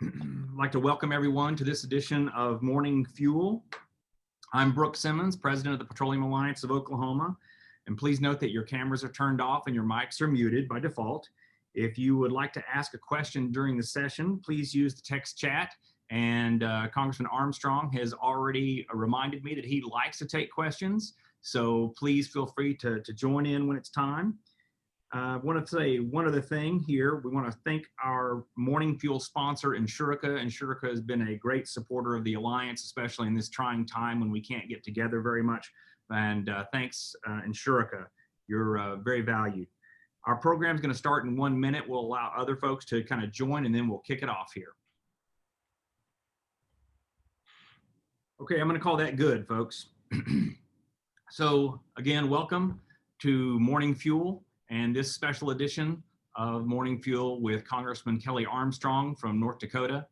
I'd like to welcome everyone to this edition of Morning Fuel. I'm Brooke Simmons, president of the Petroleum Alliance of Oklahoma. And please note that your cameras are turned off and your mics are muted by default. If you would like to ask a question during the session, please use the text chat. And Congressman Armstrong has already reminded me that he likes to take questions. So please feel free to join in when it's time. I want to say one other thing here. We want to thank our Morning Fuel sponsor, Insurica. Insurica has been a great supporter of the Alliance, especially in this trying time when we can't get together very much. And thanks, Insurica. You're very valued. Our program is going to start in 1 minute. We'll allow other folks to kind of join, and then we'll kick it off here. Okay, I'm going to call that good, folks. So again, welcome to Morning Fuel and this special edition of Morning Fuel with Congressman Kelly Armstrong from North Dakota.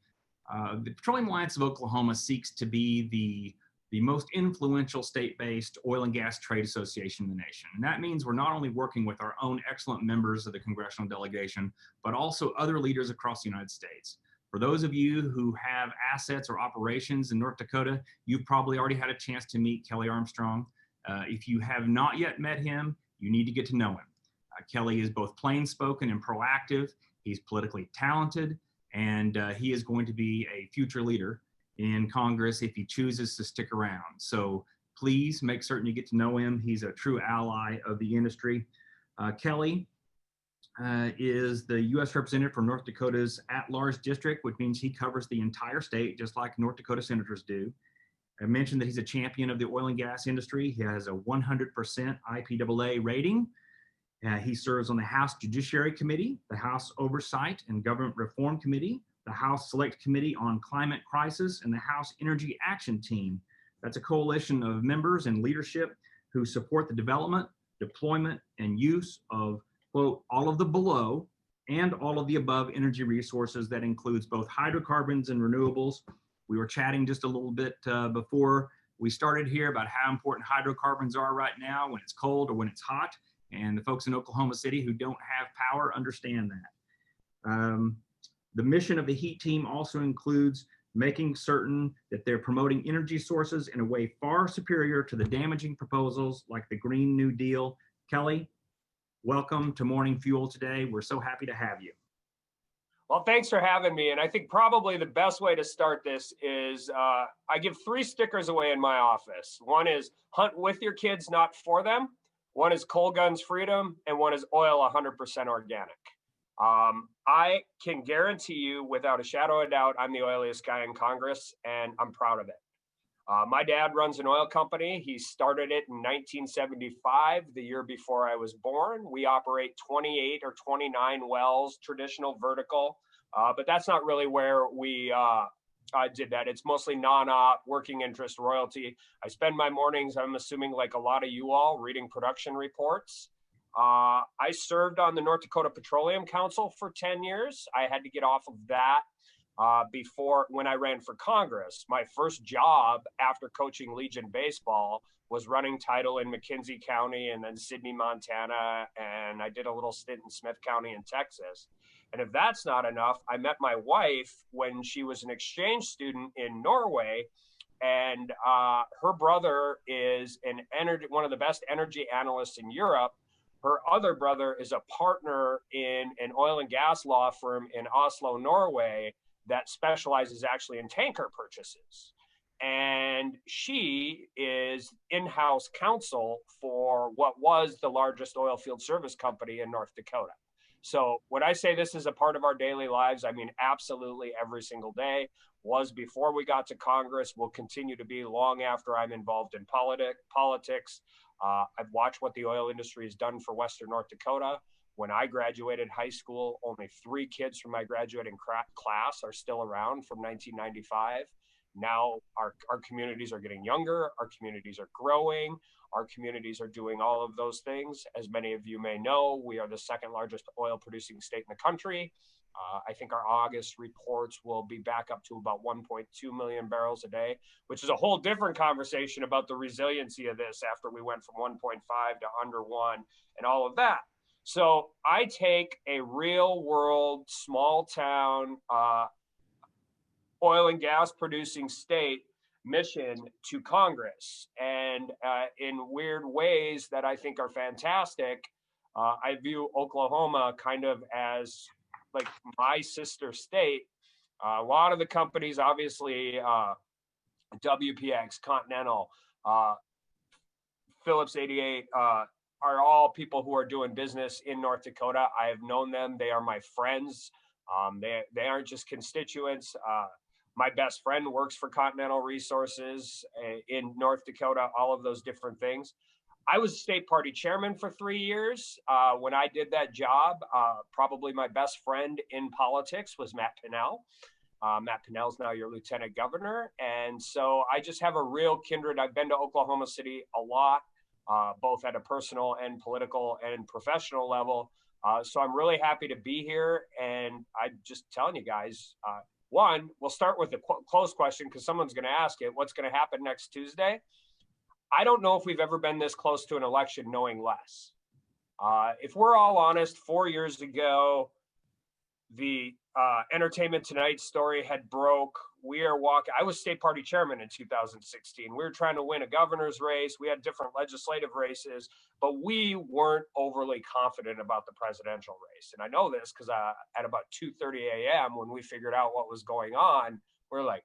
The Petroleum Alliance of Oklahoma seeks to be the most influential state-based oil and gas trade association in the nation. And that means we're not only working with our own excellent members of the congressional delegation, but also other leaders across the United States. For those of you who have assets or operations in North Dakota, you've probably already had a chance to meet Kelly Armstrong. If you have not yet met him, you need to get to know him. Kelly is both plain-spoken and proactive. He's politically talented, and he is going to be a future leader in Congress if he chooses to stick around. So please make certain you get to know him. He's a true ally of the industry. Kelly is the U.S. representative for North Dakota's at-large district, which means he covers the entire state, just like North Dakota senators do. I mentioned that he's a champion of the oil and gas industry. He has a 100% IPAA rating. He serves on the House Judiciary Committee, the House Oversight and Government Reform Committee, the House Select Committee on Climate Crisis, and the House Energy Action Team. That's a coalition of members and leadership who support the development, deployment, and use of, quote, all of the below and all of the above energy resources that includes both hydrocarbons and renewables. We were chatting just a little bit before we started here about how important hydrocarbons are right now when it's cold or when it's hot. And the folks in Oklahoma City who don't have power understand that. The mission of the HEAT team also includes making certain that they're promoting energy sources in a way far superior to the damaging proposals like the Green New Deal. Kelly, welcome to Morning Fuel today. We're so happy to have you. Well, thanks for having me. And I think probably the best way to start this is I give 3 stickers away in my office. One is hunt with your kids, not for them. One is Coal Guns Freedom, and one is Oil 100% Organic. I can guarantee you without a shadow of doubt, I'm the oiliest guy in Congress, and I'm proud of it. My dad runs an oil company. He started it in 1975, the year before I was born. We operate 28 or 29 wells, traditional vertical, but that's not really where we did that. It's mostly non-op, working interest, royalty. I spend my mornings, I'm assuming like a lot of you all, reading production reports. I served on the North Dakota Petroleum Council for 10 years. I had to get off of that when I ran for Congress. My first job after coaching Legion baseball was running title in McKenzie County and then Sidney, Montana, and I did a little stint in Smith County in Texas. And if that's not enough, I met my wife when she was an exchange student in Norway, and her brother is one of the best energy analysts in Europe. Her other brother is a partner in an oil and gas law firm in Oslo, Norway, that specializes actually in tanker purchases. And she is in-house counsel for what was the largest oil field service company in North Dakota. So when I say this is a part of our daily lives, I mean absolutely every single day. Was before we got to Congress, will continue to be long after I'm involved in politics. I've watched what the oil industry has done for Western North Dakota. When I graduated high school, only 3 kids from my graduating class are still around from 1995. Now our communities are getting younger, our communities are growing, our communities are doing all of those things. As many of you may know, we are the 2nd largest oil producing state in the country. I think our August reports will be back up to about 1.2 million barrels a day, which is a whole different conversation about the resiliency of this after we went from 1.5 to under 1 and all of that. So I take a real world, small town oil and gas producing state mission to Congress. And in weird ways that I think are fantastic, I view Oklahoma kind of as like my sister state. A lot of the companies, obviously, WPX, Continental, Phillips 88, are all people who are doing business in North Dakota. I have known them. They are my friends. They aren't just constituents. My best friend works for Continental Resources in North Dakota, all of those different things. I was state party chairman for 3 years. When I did that job, probably my best friend in politics was Matt Pinnell. Matt Pinnell's now your lieutenant governor. And so I just have a real kindred. I've been to Oklahoma City a lot, both at a personal and political and professional level. So I'm really happy to be here. And I'm just telling you guys, one, we'll start with a close question because someone's going to ask it. What's going to happen next Tuesday? I don't know if we've ever been this close to an election knowing less. If we're all honest, 4 years ago, the Entertainment Tonight story had broke. I was state party chairman in 2016. We were trying to win a governor's race. We had different legislative races, but we weren't overly confident about the presidential race. And I know this because at about 2:30 a.m. when we figured out what was going on, we're like,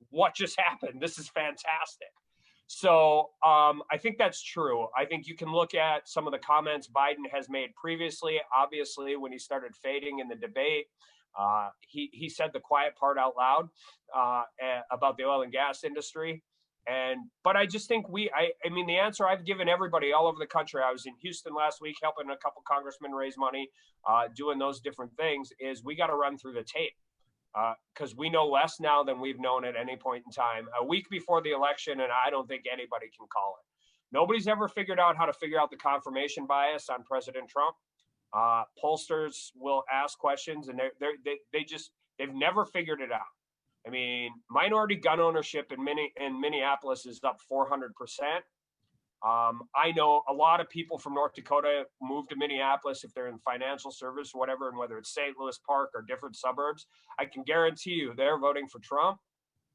what just happened? This is fantastic. So I think that's true. I think you can look at some of the comments Biden has made previously. Obviously, when he started fading in the debate, he said the quiet part out loud about the oil and gas industry. But I just think I mean, the answer I've given everybody all over the country, I was in Houston last week helping a couple congressmen raise money, doing those different things, is we got to run through the tape. Because we know less now than we've known at any point in time. A week before the election, and I don't think anybody can call it. Nobody's ever figured out how to figure out the confirmation bias on President Trump. Pollsters will ask questions, and they've never figured it out. I mean, minority gun ownership in Minneapolis is up 400%. I know a lot of people from North Dakota move to Minneapolis if they're in financial service or whatever, and whether it's St. Louis Park or different suburbs, I can guarantee you they're voting for Trump,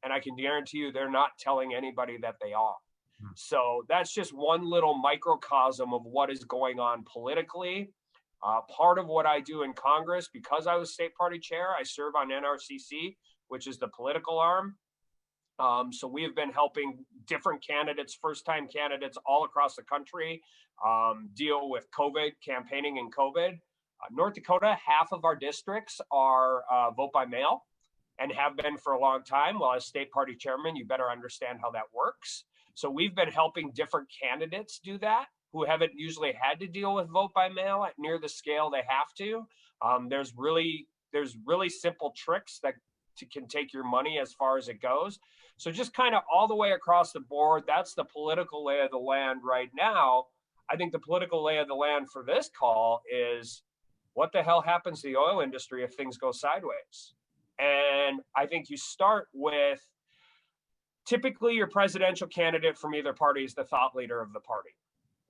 and I can guarantee you they're not telling anybody that they are. So that's just one little microcosm of what is going on politically. Part of what I do in Congress, because I was state party chair, I serve on NRCC, which is the political arm. So we have been helping different candidates, first-time candidates all across the country deal with COVID, campaigning in COVID. North Dakota, half of our districts are vote by mail and have been for a long time. Well, as state party chairman, you better understand how that works. So we've been helping different candidates do that who haven't usually had to deal with vote by mail at near the scale they have to. There's really simple tricks that can take your money as far as it goes. So just kind of all the way across the board, that's the political lay of the land right now. I think the political lay of the land for this call is what the hell happens to the oil industry if things go sideways? And I think you start with typically your presidential candidate from either party is the thought leader of the party.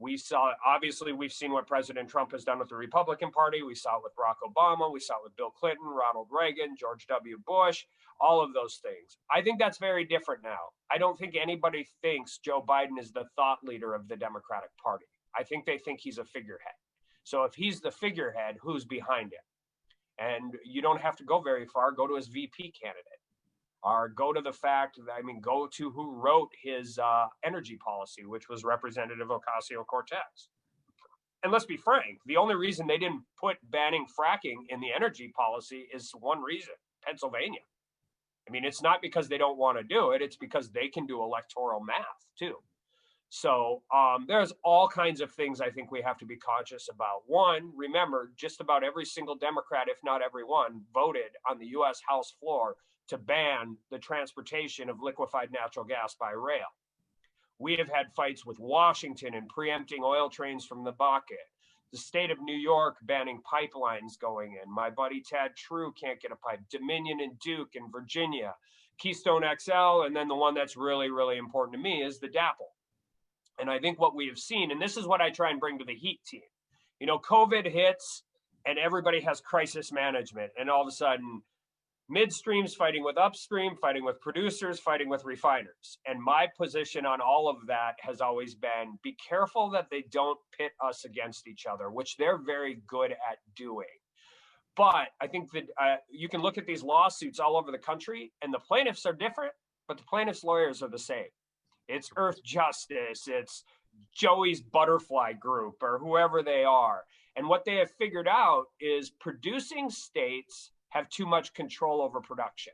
We've seen what President Trump has done with the Republican Party. We saw it with Barack Obama. We saw it with Bill Clinton, Ronald Reagan, George W. Bush, all of those things. I think that's very different now. I don't think anybody thinks Joe Biden is the thought leader of the Democratic Party. I think they think he's a figurehead. So if he's the figurehead, who's behind him? And you don't have to go very far. Go to his VP candidate. Or go to the fact, go to who wrote his energy policy, which was Representative Ocasio-Cortez. And let's be frank, the only reason they didn't put banning fracking in the energy policy is one reason, Pennsylvania. It's not because they don't want to do it, it's because they can do electoral math too. So there's all kinds of things I think we have to be conscious about. One, remember, just about every single Democrat, if not every one, voted on the US House floor to ban the transportation of liquefied natural gas by rail. We have had fights with Washington and preempting oil trains from the Bakken. The state of New York banning pipelines going in. My buddy Tad True can't get a pipe. Dominion and Duke in Virginia. Keystone XL, and then the one that's really, really important to me is the DAPL. And I think what we have seen, and this is what I try and bring to the HEAT team. COVID hits and everybody has crisis management, and all of a sudden, Midstream's fighting with upstream, fighting with producers, fighting with refiners. And my position on all of that has always been, be careful that they don't pit us against each other, which they're very good at doing. But I think that you can look at these lawsuits all over the country, and the plaintiffs are different, but the plaintiffs' lawyers are the same. It's Earth Justice, it's Joey's Butterfly Group, or whoever they are. And what they have figured out is producing states have too much control over production.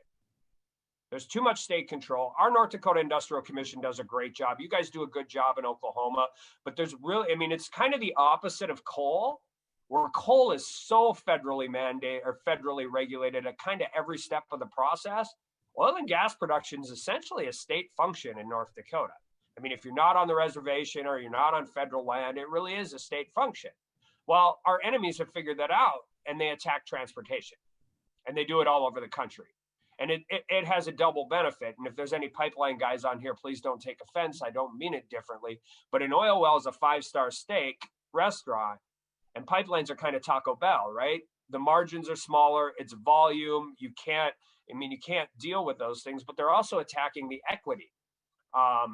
There's too much state control. Our North Dakota Industrial Commission does a great job. You guys do a good job in Oklahoma, but there's really, I mean, it's kind of the opposite of coal, where coal is so federally mandated or federally regulated at kind of every step of the process. Oil and gas production is essentially a state function in North Dakota. I mean, if you're not on the reservation or you're not on federal land, it really is a state function. Well, our enemies have figured that out, and they attack transportation. And they do it all over the country. And it has a double benefit. And if there's any pipeline guys on here, please don't take offense. I don't mean it differently. But an oil well is a 5-star steak restaurant, and pipelines are kind of Taco Bell, right? The margins are smaller. It's volume. You can't deal with those things, but they're also attacking the equity. How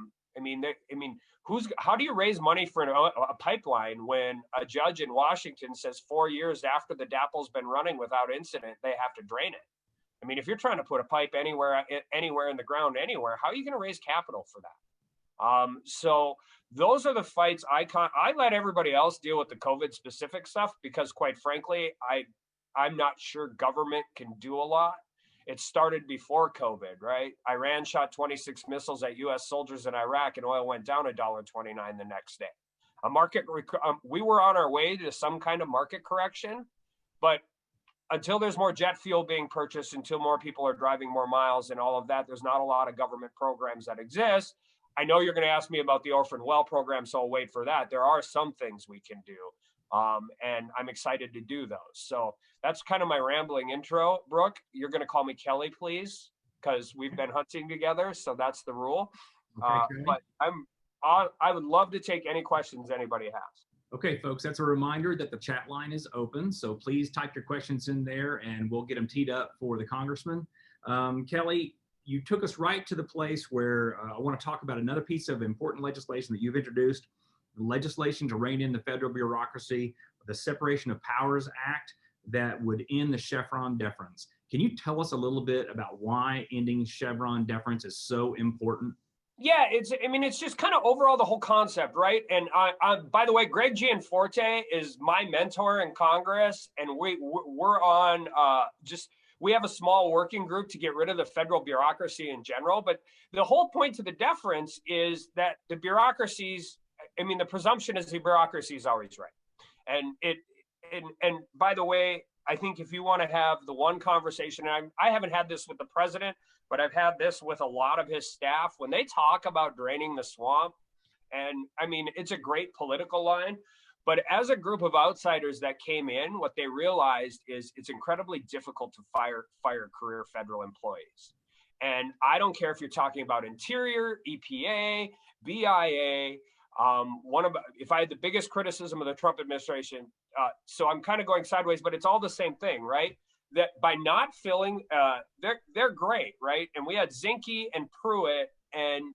do you raise money for a pipeline when a judge in Washington says 4 years after the DAPL's been running without incident, they have to drain it? I mean, if you're trying to put a pipe anywhere in the ground, anywhere, how are you going to raise capital for that? So those are the fights I let everybody else deal with the COVID specific stuff, because quite frankly, I'm not sure government can do a lot. It started before COVID, right? Iran shot 26 missiles at U.S. soldiers in Iraq, and oil went down $1.29 the next day. We were on our way to some kind of market correction, but until there's more jet fuel being purchased, until more people are driving more miles and all of that, there's not a lot of government programs that exist. I know you're going to ask me about the orphan well program, so I'll wait for that. There are some things we can do, and I'm excited to do those. So that's kind of my rambling intro. Brooke, you're going to call me Kelly, please, because we've been hunting together, so that's the rule. Okay, but I would love to take any questions anybody has. Okay, folks, that's a reminder that the chat line is open, so please type your questions in there and we'll get them teed up for the congressman. Kelly, you took us right to the place where I want to talk about another piece of important legislation that you've introduced, the legislation to rein in the federal bureaucracy, the Separation of Powers Act that would end the Chevron deference. Can you tell us a little bit about why ending Chevron deference is so important? Yeah, it's just kind of overall the whole concept, right? And by the way, Greg Gianforte is my mentor in Congress, and we're on we have a small working group to get rid of the federal bureaucracy in general. But the whole point to the deference is that the bureaucracies, the presumption is the bureaucracy is always right. And by the way, I think if you want to have the one conversation, and I haven't had this with the president, but I've had this with a lot of his staff, when they talk about draining the swamp, and it's a great political line, but as a group of outsiders that came in, what they realized is it's incredibly difficult to fire career federal employees. And I don't care if you're talking about Interior, EPA, BIA, if I had the biggest criticism of the Trump administration, so I'm kind of going sideways, but it's all the same thing, right? That by not filling, they're great, right? And we had Zinke and Pruitt, and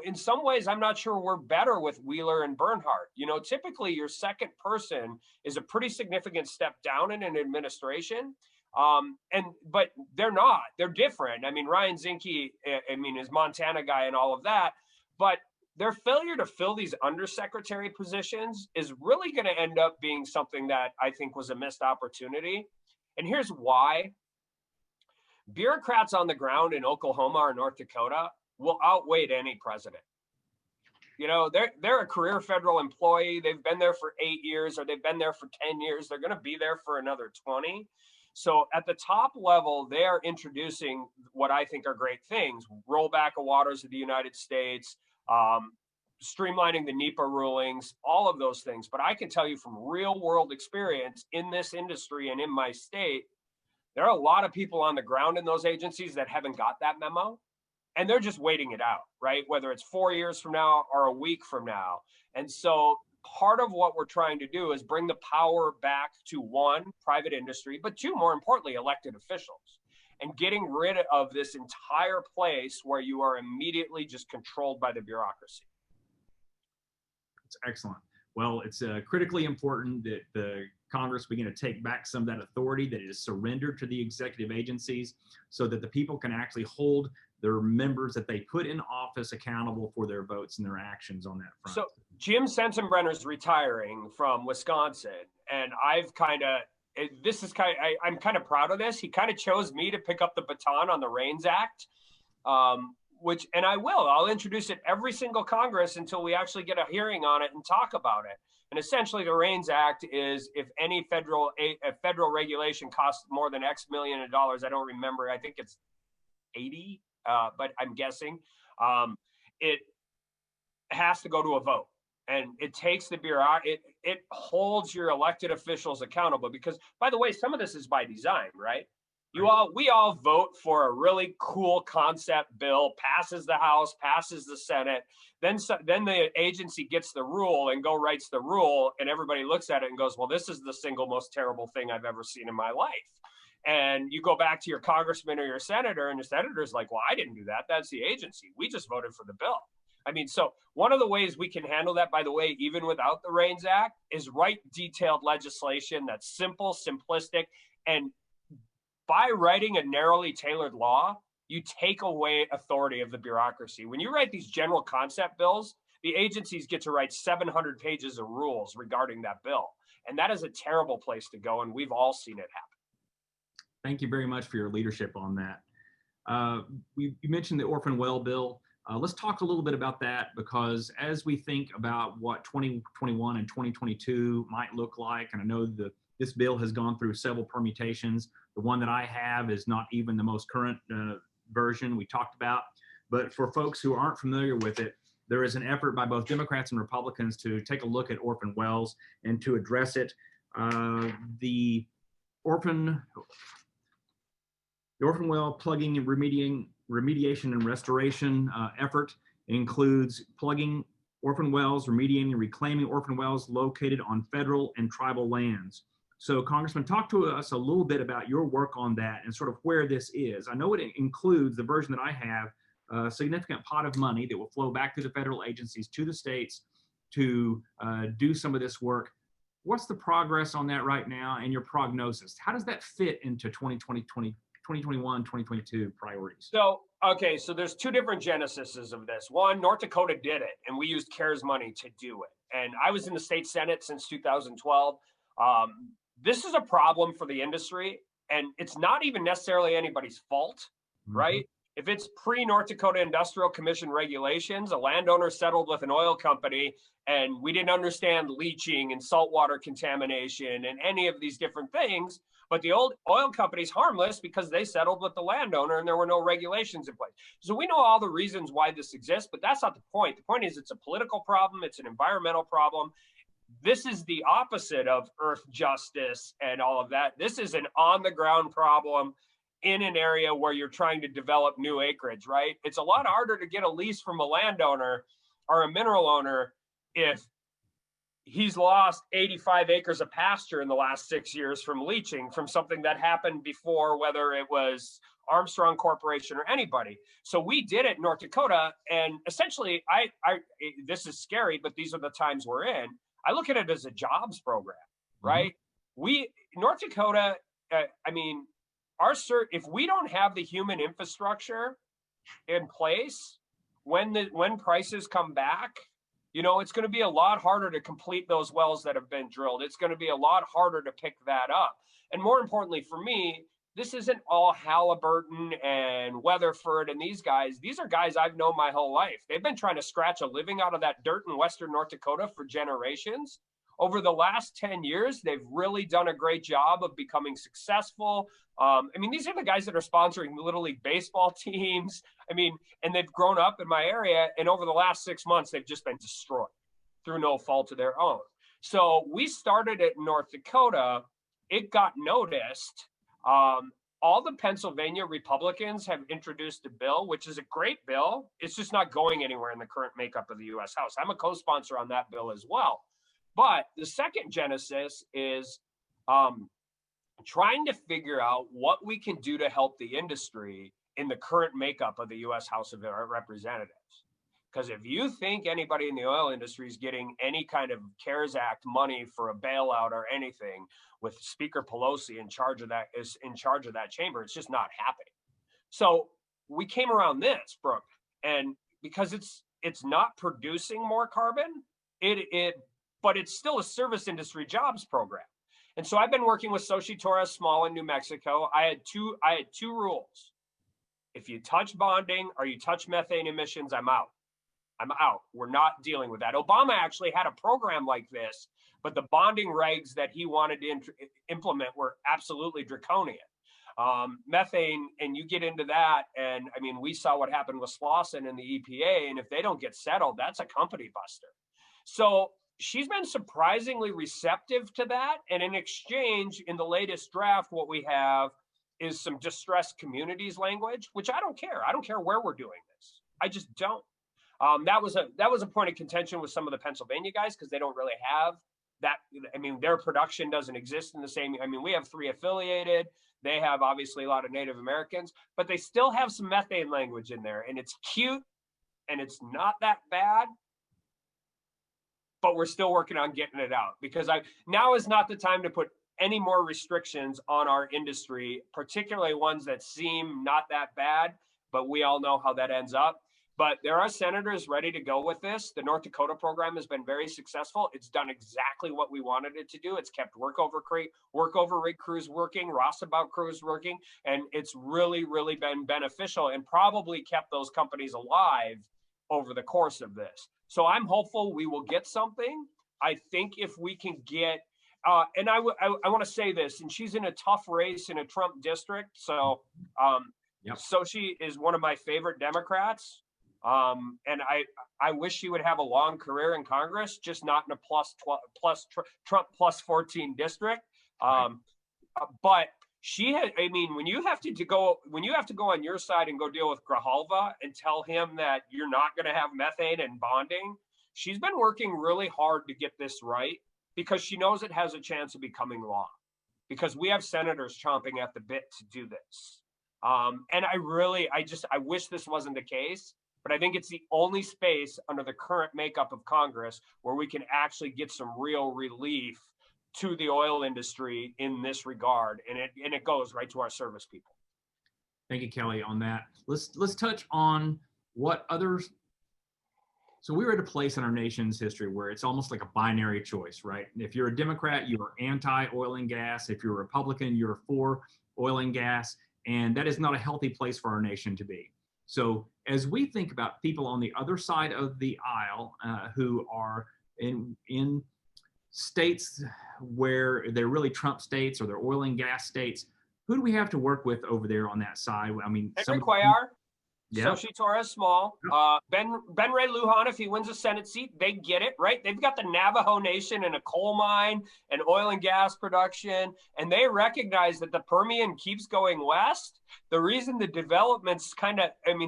in some ways, I'm not sure we're better with Wheeler and Bernhardt. Typically your second person is a pretty significant step down in an administration, but they're not. They're different. Ryan Zinke, is Montana guy and all of that, but their failure to fill these undersecretary positions is really going to end up being something that I think was a missed opportunity. And here's why. Bureaucrats on the ground in Oklahoma or North Dakota will outweigh any president. They're a career federal employee. They've been there for 8 years, or they've been there for 10 years. They're going to be there for another 20. So at the top level, they are introducing what I think are great things: rollback of waters of the United States, streamlining the NEPA rulings, all of those things. But I can tell you from real world experience in this industry and in my state, there are a lot of people on the ground in those agencies that haven't got that memo, and they're just waiting it out, right? Whether it's 4 years from now or a week from now. And so part of what we're trying to do is bring the power back to, one, private industry, but two, more importantly, elected officials. and getting rid of this entire place where you are immediately just controlled by the bureaucracy. It's excellent. Well, it's critically important that the Congress begin to take back some of that authority that is surrendered to the executive agencies so that the people can actually hold their members that they put in office accountable for their votes and their actions on that front. So Jim Sensenbrenner's retiring from Wisconsin, and I've kind of, I'm kind of proud of this. He kind of chose me to pick up the baton on the REINS Act, and I'll introduce it every single Congress until we actually get a hearing on it and talk about it. And essentially the REINS Act is if any federal regulation costs more than X million of dollars, I don't remember, I think it's 80, but I'm guessing, it has to go to a vote. And it takes the it holds your elected officials accountable because, by the way, some of this is by design, right? We all vote for a really cool concept bill, passes the House, passes the Senate, then the agency gets the rule and writes the rule, and everybody looks at it and goes, well, this is the single most terrible thing I've ever seen in my life. And you go back to your congressman or your senator, and your senator's like, well, I didn't do that. That's the agency. We just voted for the bill. I mean, so one of the ways we can handle that, by the way, even without the REINS Act, is write detailed legislation that's simple, simplistic, and by writing a narrowly tailored law, you take away authority of the bureaucracy. When you write these general concept bills, the agencies get to write 700 pages of rules regarding that bill. And that is a terrible place to go, and we've all seen it happen. Thank you very much for your leadership on that. You mentioned the orphan well bill. Let's talk a little bit about that, because as we think about what 2021 and 2022 might look like, and I know this bill has gone through several permutations. The one that I have is not even the most current version we talked about. But for folks who aren't familiar with it, there is an effort by both Democrats and Republicans to take a look at orphan wells and to address it. The orphan well plugging and remediation and restoration effort includes plugging orphan wells, remediating and reclaiming orphan wells located on federal and tribal lands. So Congressman, talk to us a little bit about your work on that and sort of where this is. I know it includes, the version that I have, a significant pot of money that will flow back to the federal agencies, to the states, to do some of this work. What's the progress on that right now and your prognosis? How does that fit into 2021, 2022 priorities? So there's two different genesises of this. One, North Dakota did it, and we used CARES money to do it. And I was in the state Senate since 2012. This is a problem for the industry, and it's not even necessarily anybody's fault, right? If it's pre-North Dakota Industrial Commission regulations, a landowner settled with an oil company, and we didn't understand leaching and saltwater contamination and any of these different things, but the old oil company's harmless because they settled with the landowner and there were no regulations in place. So we know all the reasons why this exists, but that's not the point. The point is it's a political problem, it's an environmental problem. This is the opposite of earth justice and all of that. This is an on-the-ground problem in an area where you're trying to develop new acreage, right? It's a lot harder to get a lease from a landowner or a mineral owner if he's lost 85 acres of pasture in the last 6 years from leaching, from something that happened before, whether it was Armstrong Corporation or anybody. So we did it in North Dakota, and essentially, this is scary, but these are the times we're in. I look at it as a jobs program, right? North Dakota, if we don't have the human infrastructure in place, when prices come back, it's going to be a lot harder to complete those wells that have been drilled. It's going to be a lot harder to pick that up. And more importantly for me, this isn't all Halliburton and Weatherford and these guys. These are guys I've known my whole life. They've been trying to scratch a living out of that dirt in western North Dakota for generations. Over the last 10 years, they've really done a great job of becoming successful. These are the guys that are sponsoring Little League baseball teams. And they've grown up in my area. And over the last 6 months, they've just been destroyed through no fault of their own. So we started it in North Dakota. It got noticed. All the Pennsylvania Republicans have introduced a bill, which is a great bill. It's just not going anywhere in the current makeup of the U.S. House. I'm a co-sponsor on that bill as well. But the second genesis is trying to figure out what we can do to help the industry in the current makeup of the U.S. House of Representatives. Because if you think anybody in the oil industry is getting any kind of CARES Act money for a bailout or anything, with Speaker Pelosi in charge of that chamber, it's just not happening. So we came around this, Brooke, and because it's not producing more carbon, but it's still a service industry jobs program. And so I've been working with Xochitl Torres Small in New Mexico. I had two rules. If you touch bonding or you touch methane emissions, I'm out. We're not dealing with that. Obama actually had a program like this, but the bonding regs that he wanted to implement were absolutely draconian. Methane, and you get into that, and I mean, we saw what happened with Slauson and the EPA, and if they don't get settled, that's a company buster. So she's been surprisingly receptive to that, and in exchange, in the latest draft, what we have is some distressed communities language, which I don't care. I don't care where we're doing this. I just don't. That was a point of contention with some of the Pennsylvania guys because they don't really have that. I mean, their production doesn't exist in the same. I mean, we have 3 affiliated. They have obviously a lot of Native Americans, but they still have some methane language in there, and it's cute, and it's not that bad. But we're still working on getting it out because now is not the time to put any more restrictions on our industry, particularly ones that seem not that bad, but we all know how that ends up. But there are senators ready to go with this. The North Dakota program has been very successful. It's done exactly what we wanted it to do. It's kept workover rig crews working, roustabout crews working, and it's really, really been beneficial and probably kept those companies alive over the course of this. So I'm hopeful we will get something. I think if we can get, and I want to say this, and she's in a tough race in a Trump district. So Sochi is one of my favorite Democrats. And I wish she would have a long career in Congress, just not in a Trump plus 14 district. But she had, I mean, when you have to go on your side and go deal with Grijalva and tell him that you're not going to have methane and bonding, she's been working really hard to get this right because she knows it has a chance of becoming law because we have senators chomping at the bit to do this. And I wish this wasn't the case, but I think it's the only space under the current makeup of Congress where we can actually get some real relief to the oil industry in this regard, and it goes right to our service people. Thank you, Kelly, on that. Let's touch on what others. So we're at a place in our nation's history where it's almost like a binary choice, right? If you're a Democrat, you're anti-oil and gas. If you're a Republican, you're for oil and gas, and that is not a healthy place for our nation to be. So as we think about people on the other side of the aisle who are in states where they're really Trump states or they're oil and gas states, who do we have to work with over there on that side? I mean, Henry Cuellar, Xochitl Torres Small, Ben Ray Lujan, if he wins a Senate seat, they get it, right? They've got the Navajo Nation and a coal mine and oil and gas production, and they recognize that the Permian keeps going west. The reason the development's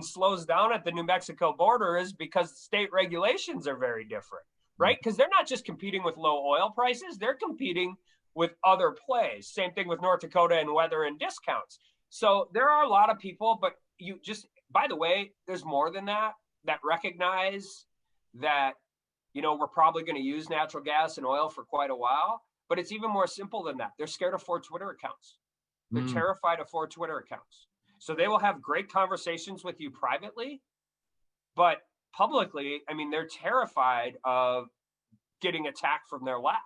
slows down at the New Mexico border is because state regulations are very different. Right? Because they're not just competing with low oil prices, they're competing with other plays. Same thing with North Dakota and weather and discounts. So there are a lot of people, but by the way, there's more than that recognize that, we're probably going to use natural gas and oil for quite a while, but it's even more simple than that. They're scared of 4 Twitter accounts. They're terrified of 4 Twitter accounts. So they will have great conversations with you privately, but publicly, I mean, they're terrified of getting attacked from their left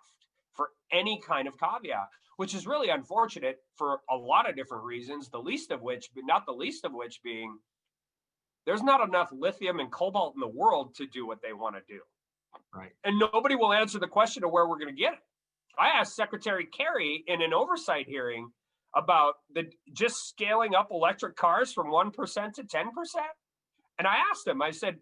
for any kind of caveat, which is really unfortunate for a lot of different reasons, not the least of which being there's not enough lithium and cobalt in the world to do what they want to do. Right. And nobody will answer the question of where we're going to get it. I asked Secretary Kerry in an oversight hearing about just scaling up electric cars from 1% to 10%. And I asked him, I said,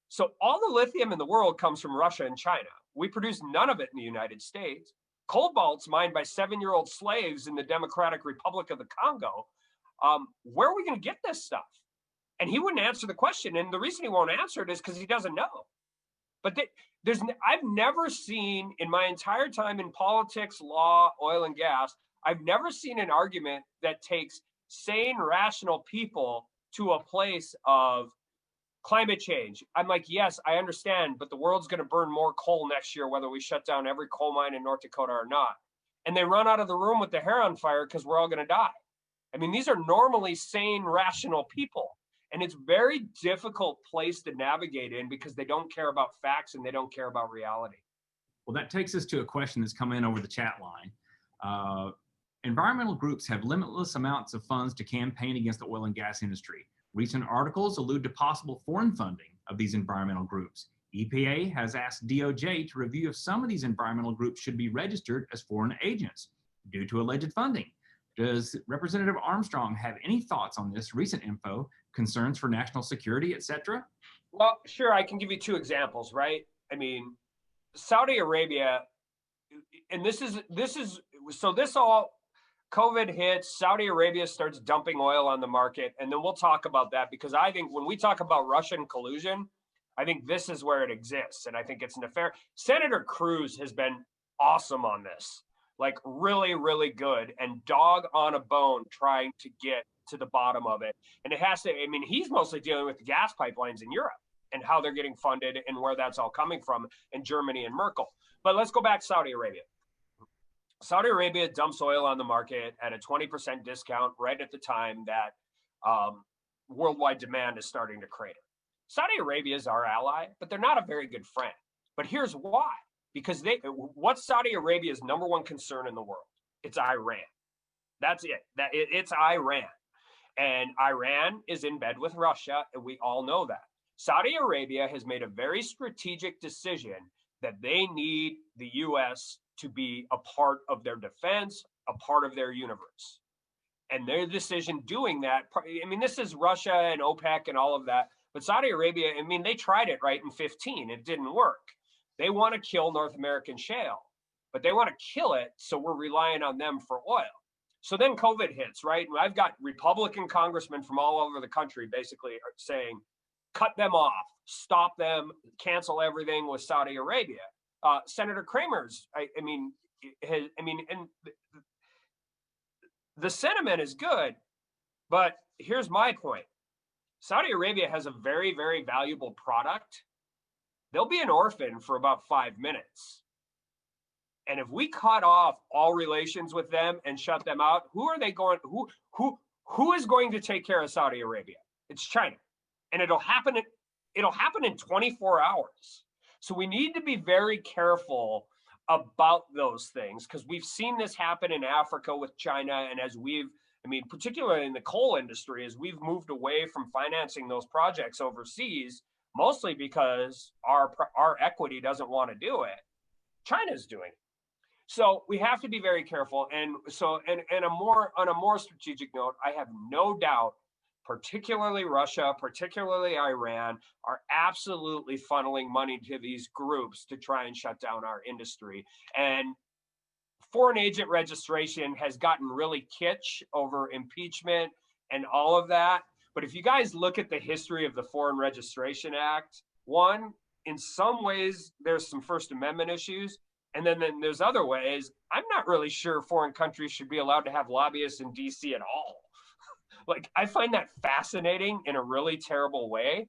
so all the lithium in the world comes from Russia and China. We produce none of it in the United States. Cobalt's mined by 7-year-old slaves in the Democratic Republic of the Congo. Where are we going to get this stuff? And he wouldn't answer the question. And the reason he won't answer it is because he doesn't know. But I've never seen in my entire time in politics, law, oil and gas, I've never seen an argument that takes sane, rational people to a place of climate change. I'm like, yes, I understand, but the world's going to burn more coal next year, whether we shut down every coal mine in North Dakota or not. And they run out of the room with the hair on fire because we're all going to die. I mean, these are normally sane, rational people. And it's a very difficult place to navigate in because they don't care about facts and they don't care about reality. Well, that takes us to a question that's come in over the chat line. Environmental groups have limitless amounts of funds to campaign against the oil and gas industry. Recent articles allude to possible foreign funding of these environmental groups. EPA has asked DOJ to review if some of these environmental groups should be registered as foreign agents due to alleged funding. Does Representative Armstrong have any thoughts on this recent info, concerns for national security, etc.? Well, sure, I can give you two examples, right? I mean, Saudi Arabia, and this all COVID hits, Saudi Arabia starts dumping oil on the market, and then we'll talk about that because I think when we talk about Russian collusion, I think this is where it exists, and I think it's an affair. Senator Cruz has been awesome on this, like really, really good, and dog on a bone trying to get to the bottom of it. And it has to, I mean, he's mostly dealing with the gas pipelines in Europe and how they're getting funded and where that's all coming from in Germany and Merkel. But let's go back to Saudi Arabia. Saudi Arabia dumps oil on the market at a 20% discount right at the time that worldwide demand is starting to crater. Saudi Arabia is our ally, but they're not a very good friend. But here's why. Because what's Saudi Arabia's number one concern in the world? It's Iran. That's it. It's Iran. And Iran is in bed with Russia, and we all know that. Saudi Arabia has made a very strategic decision that they need the U.S. to be a part of their defense, a part of their universe. And their decision doing that, I mean, this is Russia and OPEC and all of that, but Saudi Arabia, I mean, they tried it right in 2015. It didn't work. They want to kill North American shale, but they want to kill it, so we're relying on them for oil. So then COVID hits, right? And I've got Republican congressmen from all over the country basically saying, cut them off, stop them, cancel everything with Saudi Arabia. Senator Kramer's, and the sentiment is good, but here's my point. Saudi Arabia has a very, very valuable product. They'll be an orphan for about 5 minutes. And if we cut off all relations with them and shut them out, who is going to take care of Saudi Arabia? It's China. And it'll happen in 24 hours. So we need to be very careful about those things because we've seen this happen in Africa with China. And particularly in the coal industry, as we've moved away from financing those projects overseas, mostly because our equity doesn't want to do it, China's doing it. So we have to be very careful. And so, on a more strategic note, I have no doubt, particularly Russia, particularly Iran, are absolutely funneling money to these groups to try and shut down our industry. And foreign agent registration has gotten really kitsch over impeachment and all of that. But if you guys look at the history of the Foreign Registration Act, one, in some ways, there's some First Amendment issues. And then there's other ways. I'm not really sure foreign countries should be allowed to have lobbyists in DC at all. Like, I find that fascinating in a really terrible way.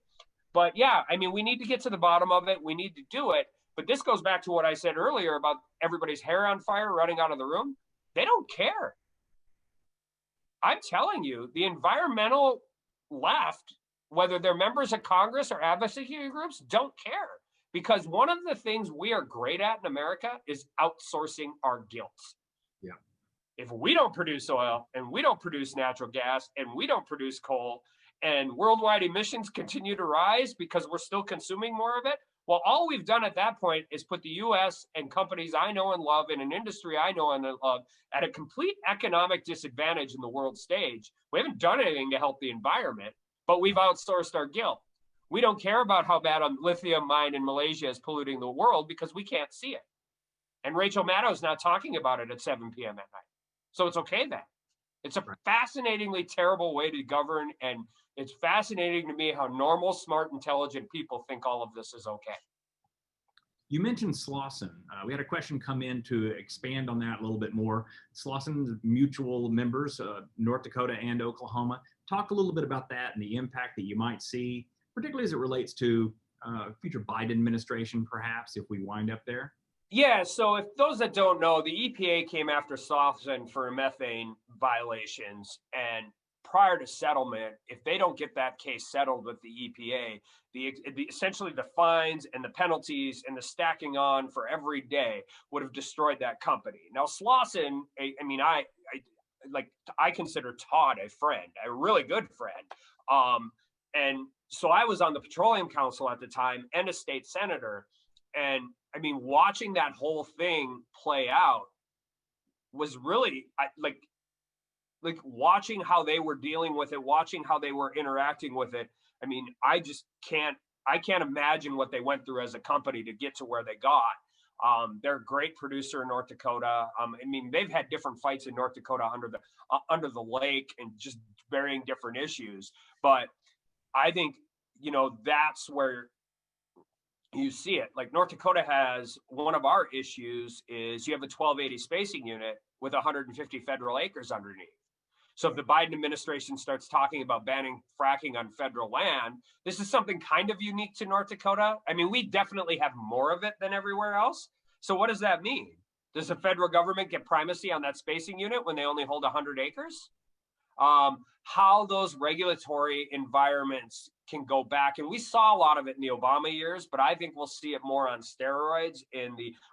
But yeah, I mean, we need to get to the bottom of it. We need to do it. But this goes back to what I said earlier about everybody's hair on fire, running out of the room. They don't care. I'm telling you, the environmental left, whether they're members of Congress or advocacy groups, don't care. Because one of the things we are great at in America is outsourcing our guilt. Yeah. If we don't produce oil and we don't produce natural gas and we don't produce coal and worldwide emissions continue to rise because we're still consuming more of it, well, all we've done at that point is put the U.S. and companies I know and love in an industry I know and love at a complete economic disadvantage in the world stage. We haven't done anything to help the environment, but we've outsourced our guilt. We don't care about how bad a lithium mine in Malaysia is polluting the world because we can't see it. And Rachel Maddow's not talking about it at 7 p.m. at night. So it's okay then. It's a fascinatingly terrible way to govern. And it's fascinating to me how normal, smart, intelligent people think all of this is okay. You mentioned Slauson. We had a question come in to expand on that a little bit more. Slauson's mutual members, North Dakota and Oklahoma. Talk a little bit about that and the impact that you might see, particularly as it relates to future Biden administration, perhaps, if we wind up there. Yeah, so if those that don't know, the EPA came after Slauson for methane violations, and prior to settlement, if they don't get that case settled with the EPA, essentially the fines and the penalties and the stacking on for every day would have destroyed that company. Now, Slauson, I consider Todd a friend, a really good friend. And so I was on the Petroleum Council at the time and a state senator. And I mean, watching that whole thing play out was really like watching how they were dealing with it, watching how they were interacting with it. I mean, I can't imagine what they went through as a company to get to where they got. They're a great producer in North Dakota. I mean, they've had different fights in North Dakota under the lake and just varying different issues. But I think, that's where you see it. Like North Dakota has, one of our issues is you have a 1280 spacing unit with 150 federal acres underneath. So if the Biden administration starts talking about banning fracking on federal land, this is something kind of unique to North Dakota. I mean, we definitely have more of it than everywhere else. So what does that mean? Does the federal government get primacy on that spacing unit when they only hold 100 acres? How those regulatory environments can go back. And we saw a lot of it in the Obama years, but I think we'll see it more on steroids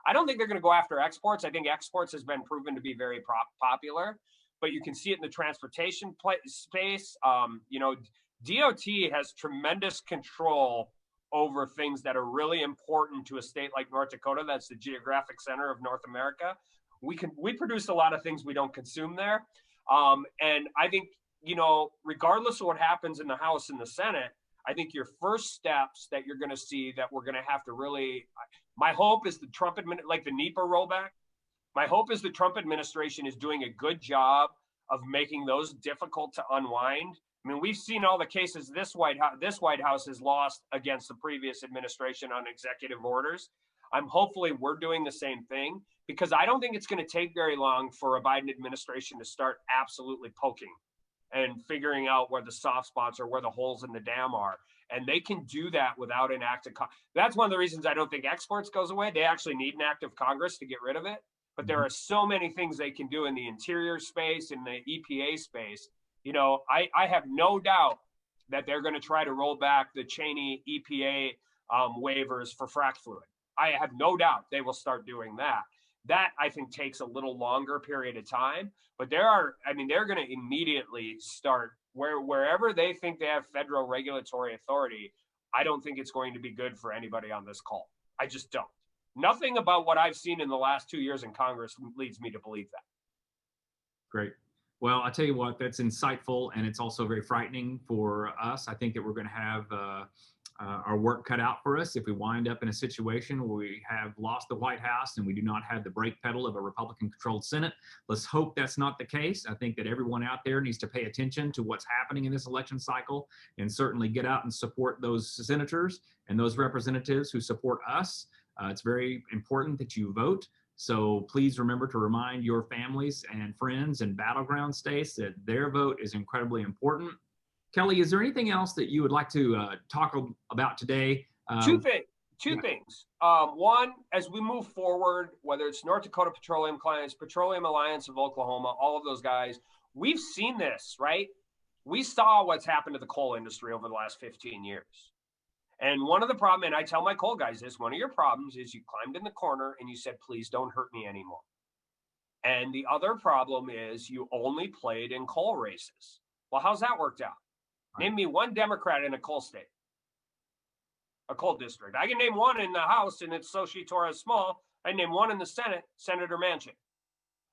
I don't think they're going to go after exports. I think exports has been proven to be very popular, but you can see it in the transportation space. DOT has tremendous control over things that are really important to a state like North Dakota. That's the geographic center of North America. We produce a lot of things we don't consume there. And I think, regardless of what happens in the House and the Senate, I think your first steps that you're going to see that we're going to have to really, my hope is the Trump like the NEPA rollback. My hope is the Trump administration is doing a good job of making those difficult to unwind. I mean, we've seen all the cases this White House has lost against the previous administration on executive orders. Hopefully we're doing the same thing, because I don't think it's going to take very long for a Biden administration to start absolutely poking and figuring out where the soft spots are, where the holes in the dam are. And they can do that without an act of Congress. That's one of the reasons I don't think exports goes away. They actually need an act of Congress to get rid of it. But there are so many things they can do in the interior space, in the EPA space. I have no doubt that they're going to try to roll back the Cheney EPA waivers for frac fluid. I have no doubt they will start doing that. That, I think, takes a little longer period of time, but they're going to immediately start wherever they think they have federal regulatory authority. I don't think it's going to be good for anybody on this call. I just don't. Nothing about what I've seen in the last 2 years in Congress leads me to believe that. Great. Well, I tell you what, that's insightful, and it's also very frightening for us. I think that we're going to have our work cut out for us if we wind up in a situation where we have lost the White House and we do not have the brake pedal of a Republican-controlled Senate. Let's hope that's not the case. I think that everyone out there needs to pay attention to what's happening in this election cycle, and certainly get out and support those senators and those representatives who support us. It's very important that you vote. So please remember to remind your families and friends in battleground states that their vote is incredibly important. Kelly, is there anything else that you would like to talk about today? Two things. One, as we move forward, whether it's North Dakota Petroleum clients, Petroleum Alliance of Oklahoma, all of those guys, we've seen this, right? We saw what's happened to the coal industry over the last 15 years. And one of the problems, and I tell my coal guys this, one of your problems is you climbed in the corner and you said, please don't hurt me anymore. And the other problem is you only played in coal races. Well, how's that worked out? Name me one Democrat in a coal state, a coal district. I can name one in the House, and it's Xochitl Torres Small. I name one in the Senate, Senator Manchin.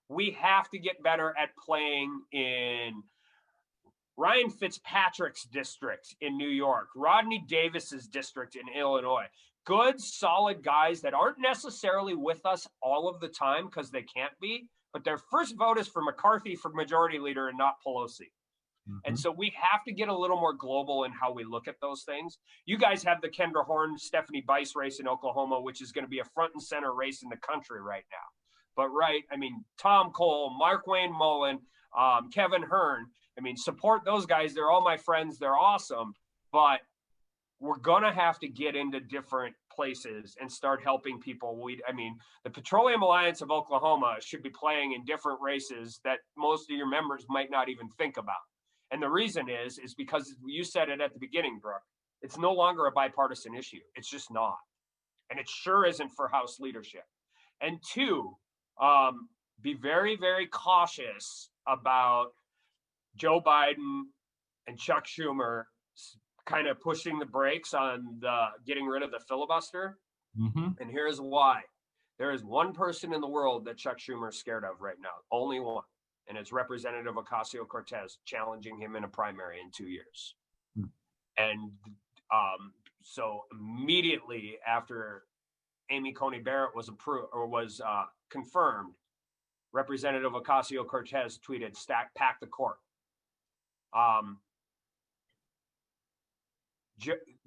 We have to get better at playing in Ryan Fitzpatrick's district in New York, Rodney Davis's district in Illinois. Good, solid guys that aren't necessarily with us all of the time because they can't be, but their first vote is for McCarthy for majority leader and not Pelosi. And so we have to get a little more global in how we look at those things. You guys have the Kendra Horn, Stephanie Bice race in Oklahoma, which is going to be a front and center race in the country right now. But I mean, Tom Cole, Mark Wayne Mullen, Kevin Hearn, I mean, support those guys. They're all my friends. They're awesome. But we're going to have to get into different places and start helping people. I mean, the Petroleum Alliance of Oklahoma should be playing in different races that most of your members might not even think about. And the reason is because you said it at the beginning, Brooke, it's no longer a bipartisan issue. It's just not. And it sure isn't for House leadership. And two, be very, very cautious about Joe Biden and Chuck Schumer kind of pushing the brakes on the getting rid of the filibuster. And here's why. There is one person in the world that Chuck Schumer is scared of right now, only one, and it's Representative Ocasio-Cortez challenging him in a primary in 2 years. And so immediately after Amy Coney Barrett was approved or was confirmed, Representative Ocasio-Cortez tweeted, pack the court.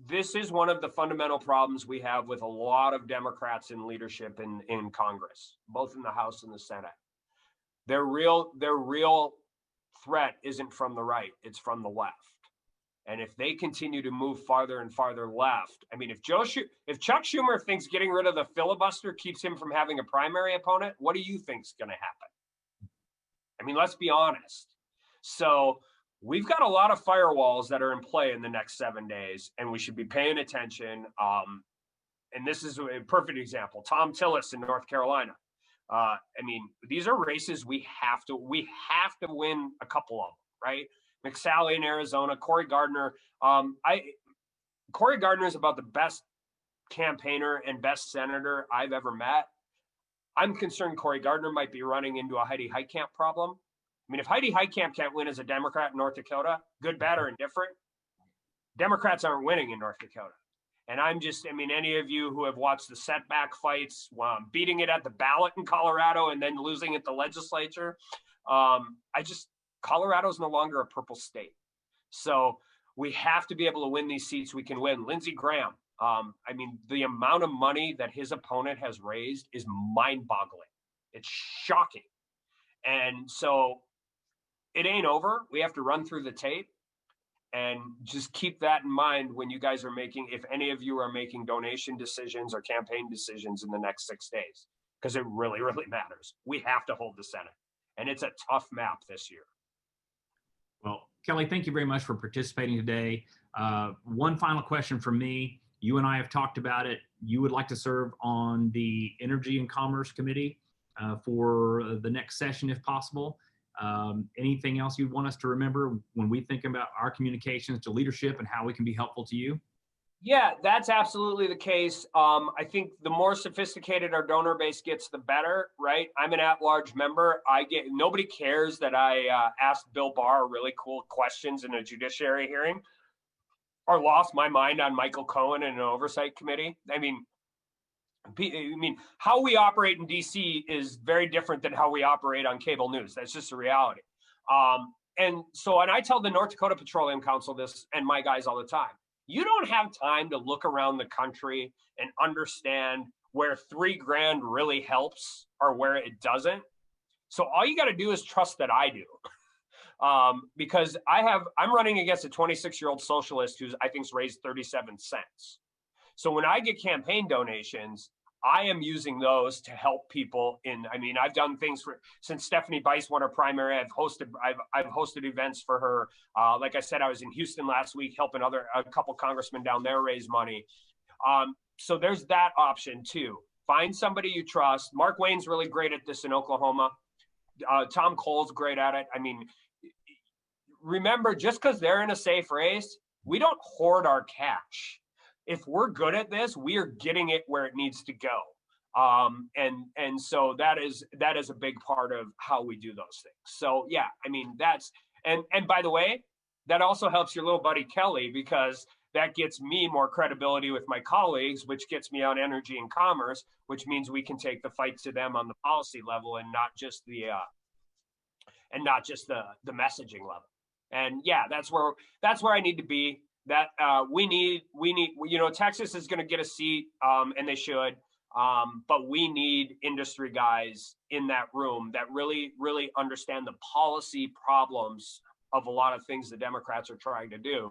This is one of the fundamental problems we have with a lot of Democrats in leadership in Congress, both in the House and the Senate. Their real threat isn't from the right, it's from the left. And if they continue to move farther and farther left, I mean, if Chuck Schumer thinks getting rid of the filibuster keeps him from having a primary opponent, what do you think's going to happen? I mean, let's be honest. So we've got a lot of firewalls that are in play in the next 7 days, and we should be paying attention. And this is a perfect example. Tom Tillis in North Carolina. I mean, these are races we have to win a couple of them, right? McSally in Arizona, Cory Gardner. Cory Gardner is about the best campaigner and best senator I've ever met. I'm concerned Cory Gardner might be running into a Heidi Heitkamp problem. I mean, if Heidi Heitkamp can't win as a Democrat in North Dakota, good, bad, or indifferent, Democrats aren't winning in North Dakota. And I mean, any of you who have watched the setback fights, beating it at the ballot in Colorado and then losing at the legislature, Colorado's no longer a purple state. So we have to be able to win these seats we can win. Lindsey Graham, I mean, the amount of money that his opponent has raised is mind-boggling. It's shocking. And so it ain't over. We have to run through the tape and just keep that in mind when you guys are if any of you are making donation decisions or campaign decisions in the next 6 days, because it really, really matters. We have to hold the Senate, and it's a tough map this year. Well, Kelly, thank you very much for participating today. One final question from me. You and I have talked about it. You would like to serve on the Energy and Commerce Committee for the next session, if possible. Anything else you want us to remember when we think about our communications to leadership and how we can be helpful to you? Yeah, that's absolutely the case. I think the more sophisticated our donor base gets, the better, right? I'm an at-large member. Nobody cares that I asked Bill Barr really cool questions in a judiciary hearing or lost my mind on Michael Cohen in an oversight committee. I mean, how we operate in DC is very different than how we operate on cable news. That's just a reality. And I tell the North Dakota Petroleum Council this and my guys all the time. You don't have time to look around the country and understand where $3,000 really helps or where it doesn't. So all you got to do is trust that I do. Because I'm running against a 26-year-old socialist who's I think's raised 37 cents. So when I get campaign donations, I am using those to help people I've done things since Stephanie Bice won her primary. I've hosted events for her. Like I said, I was in Houston last week helping a couple congressmen down there raise money. So there's that option too. Find somebody you trust. Mark Wayne's really great at this in Oklahoma. Tom Cole's great at it. I mean, remember, just because they're in a safe race, we don't hoard our cash. If we're good at this, we are getting it where it needs to go. And so that is a big part of how we do those things. So yeah, I mean, and by the way, that also helps your little buddy Kelly, because that gets me more credibility with my colleagues, which gets me on Energy and Commerce, which means we can take the fight to them on the policy level and not just the messaging level. And yeah, that's where I need to be. That we need, you know, Texas is going to get a seat, and they should. But we need industry guys in that room that really understand the policy problems of a lot of things the Democrats are trying to do.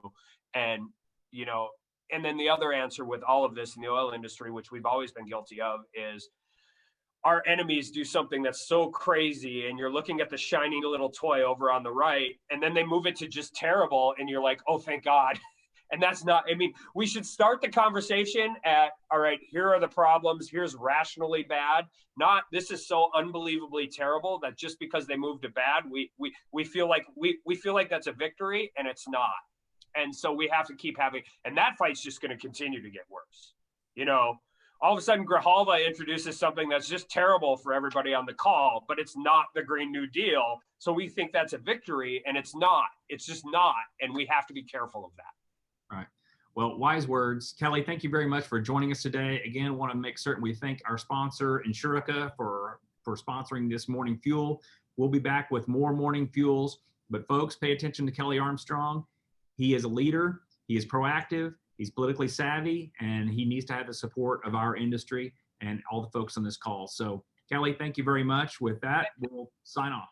And, you know, and then the other answer with all of this in the oil industry, which we've always been guilty of, is our enemies do something that's so crazy, and you're looking at the shiny little toy over on the right, and then they move it to just terrible, and you're like, oh, thank God. And that's not, I mean, we should start the conversation at, all right, here are the problems, here's rationally bad, not this is so unbelievably terrible that just because they moved to bad, we feel like that's a victory, and it's not. And so we have to keep having, and that fight's just going to continue to get worse. You know, all of a sudden Grijalva introduces something that's just terrible for everybody on the call, but it's not the Green New Deal. So we think that's a victory, and it's not. It's just not, and we have to be careful of that. All right. Well, wise words. Kelly, thank you very much for joining us today. Again, want to make certain we thank our sponsor, Insurica, for sponsoring this Morning Fuel. We'll be back with more Morning Fuels. But folks, pay attention to Kelly Armstrong. He is a leader. He is proactive. He's politically savvy, and he needs to have the support of our industry and all the folks on this call. So, Kelly, thank you very much. With that, we'll sign off.